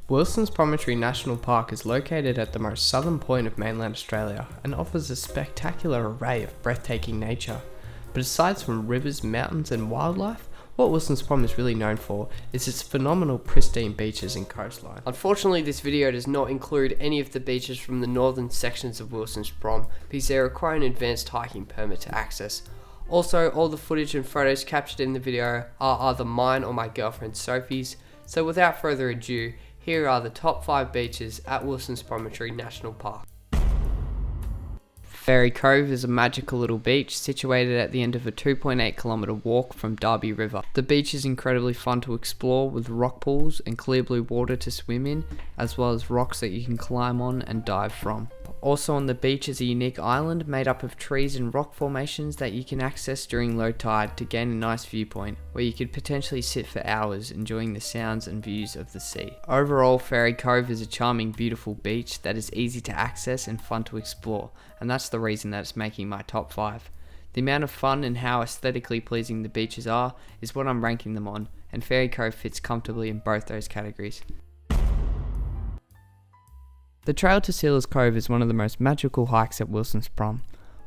Wilson's Promontory National Park is located at the most southern point of mainland Australia and offers a spectacular array of breathtaking nature. But aside from rivers, mountains and wildlife, what Wilson's Prom is really known for is its phenomenal pristine beaches and coastline. Unfortunately, this video does not include any of the beaches from the northern sections of Wilson's Prom because they require an advanced hiking permit to access. Also, all the footage and photos captured in the video are either mine or my girlfriend Sophie's, so without further ado, here are the top 5 beaches at Wilson's Promontory National Park. Fairy Cove is a magical little beach situated at the end of a 2.8 kilometre walk from Derby River. The beach is incredibly fun to explore with rock pools and clear blue water to swim in, as well as rocks that you can climb on and dive from. Also on the beach is a unique island made up of trees and rock formations that you can access during low tide to gain a nice viewpoint, where you could potentially sit for hours enjoying the sounds and views of the sea. Overall, Fairy Cove is a charming, beautiful beach that is easy to access and fun to explore, and that's the reason that it's making my top 5. The amount of fun and how aesthetically pleasing the beaches are is what I'm ranking them on, and Fairy Cove fits comfortably in both those categories. The trail to Sealer's Cove is one of the most magical hikes at Wilson's Prom.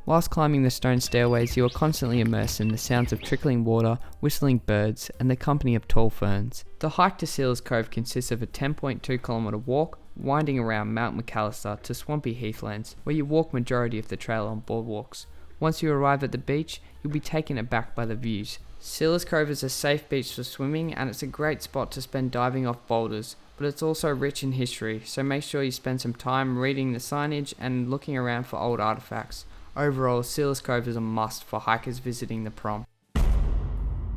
Whilst climbing the stone stairways, you are constantly immersed in the sounds of trickling water, whistling birds, and the company of tall ferns. The hike to Sealer's Cove consists of a 10.2 kilometre walk, winding around Mount McAllister to swampy heathlands, where you walk majority of the trail on boardwalks. Once you arrive at the beach, you'll be taken aback by the views. Sealer's Cove is a safe beach for swimming, and it's a great spot to spend diving off boulders, but it's also rich in history, so make sure you spend some time reading the signage and looking around for old artifacts. Overall, Sealer's Cove is a must for hikers visiting the prom.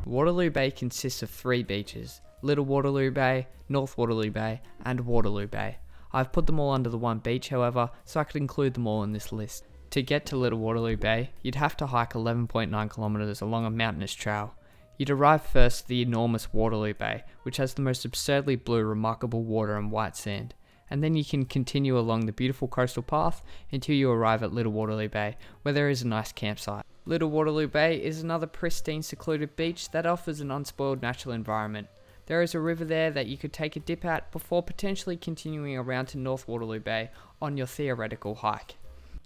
Waterloo Bay consists of 3 beaches: Little Waterloo Bay, North Waterloo Bay, and Waterloo Bay. I've put them all under the one beach, however, so I could include them all in this list. To get to Little Waterloo Bay, you'd have to hike 11.9 kilometres along a mountainous trail. You'd arrive first at the enormous Waterloo Bay, which has the most absurdly blue, remarkable water and white sand. And then you can continue along the beautiful coastal path until you arrive at Little Waterloo Bay, where there is a nice campsite. Little Waterloo Bay is another pristine, secluded beach that offers an unspoiled natural environment. There is a river there that you could take a dip at before potentially continuing around to North Waterloo Bay on your theoretical hike.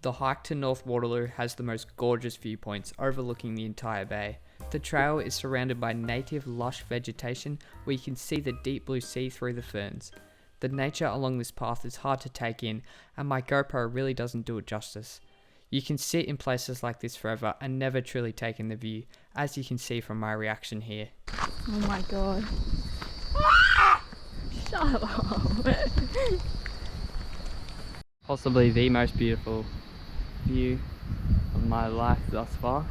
The hike to North Waterloo has the most gorgeous viewpoints overlooking the entire bay. The trail is surrounded by native lush vegetation where you can see the deep blue sea through the ferns. The nature along this path is hard to take in, and my GoPro really doesn't do it justice. You can sit in places like this forever and never truly take in the view, as you can see from my reaction here. Oh my god. Shut up. Possibly the most beautiful view of my life thus far.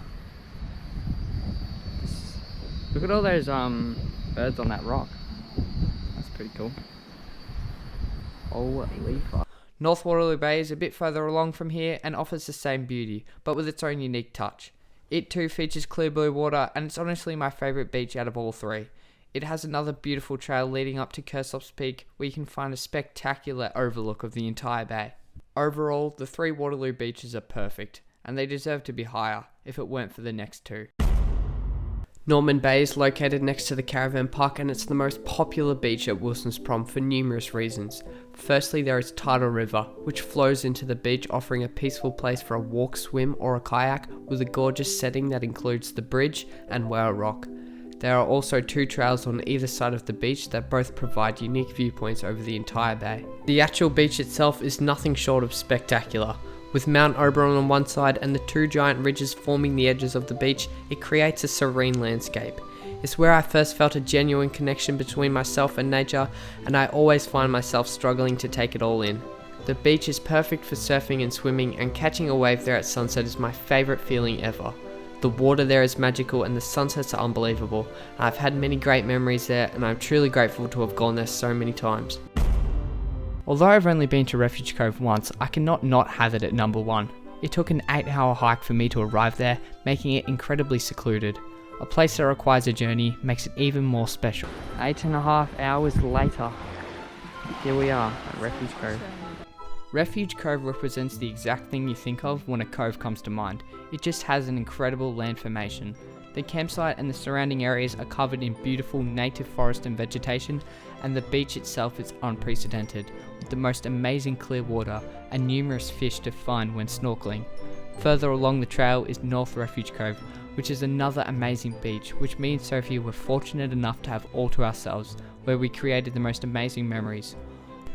Look at all those birds on that rock. That's pretty cool. Holy fuck. North Waterloo Bay is a bit further along from here and offers the same beauty, but with its own unique touch. It too features clear blue water, and it's honestly my favourite beach out of all 3. It has another beautiful trail leading up to Kersop's Peak, where you can find a spectacular overlook of the entire bay. Overall, the 3 Waterloo beaches are perfect, and they deserve to be higher if it weren't for the next 2. Norman Bay is located next to the caravan park, and it's the most popular beach at Wilson's Prom for numerous reasons. Firstly, there is Tidal River, which flows into the beach, offering a peaceful place for a walk, swim or a kayak with a gorgeous setting that includes the bridge and Whale Rock. There are also 2 trails on either side of the beach that both provide unique viewpoints over the entire bay. The actual beach itself is nothing short of spectacular. With Mount Oberon on one side and the 2 giant ridges forming the edges of the beach, it creates a serene landscape. It's where I first felt a genuine connection between myself and nature, and I always find myself struggling to take it all in. The beach is perfect for surfing and swimming, and catching a wave there at sunset is my favourite feeling ever. The water there is magical and the sunsets are unbelievable. I've had many great memories there, and I'm truly grateful to have gone there so many times. Although I've only been to Refuge Cove once, I cannot not have it at number 1. It took an 8-hour hike for me to arrive there, making it incredibly secluded. A place that requires a journey makes it even more special. 8.5 hours later, here we are at Refuge Cove. Refuge Cove represents the exact thing you think of when a cove comes to mind. It just has an incredible land formation. The campsite and the surrounding areas are covered in beautiful native forest and vegetation, and the beach itself is unprecedented, with the most amazing clear water and numerous fish to find when snorkeling. Further along the trail is North Refuge Cove, which is another amazing beach, which me and Sophie were fortunate enough to have all to ourselves, where we created the most amazing memories.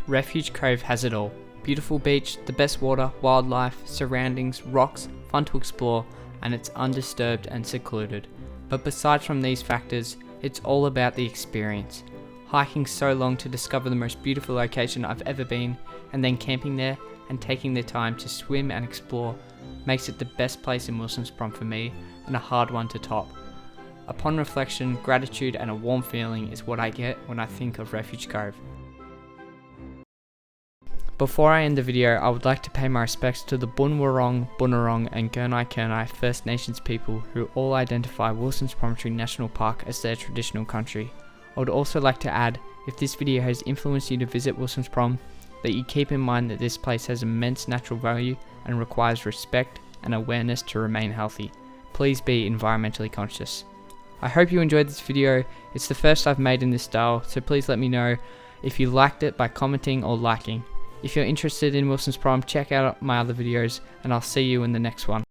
Refuge Cove has it all. Beautiful beach, the best water, wildlife, surroundings, rocks, fun to explore, and it's undisturbed and secluded. But besides from these factors, it's all about the experience. Hiking so long to discover the most beautiful location I've ever been, and then camping there and taking the time to swim and explore makes it the best place in Wilson's Prom for me, and a hard one to top. Upon reflection, gratitude and a warm feeling is what I get when I think of Refuge Cove. Before I end the video, I would like to pay my respects to the Bunwurrung, Bunurong and Gurnai First Nations people who all identify Wilson's Promontory National Park as their traditional country. I would also like to add, if this video has influenced you to visit Wilson's Prom, that you keep in mind that this place has immense natural value and requires respect and awareness to remain healthy. Please be environmentally conscious. I hope you enjoyed this video. It's the first I've made in this style, so please let me know if you liked it by commenting or liking. If you're interested in Wilson's Prom, check out my other videos, and I'll see you in the next one.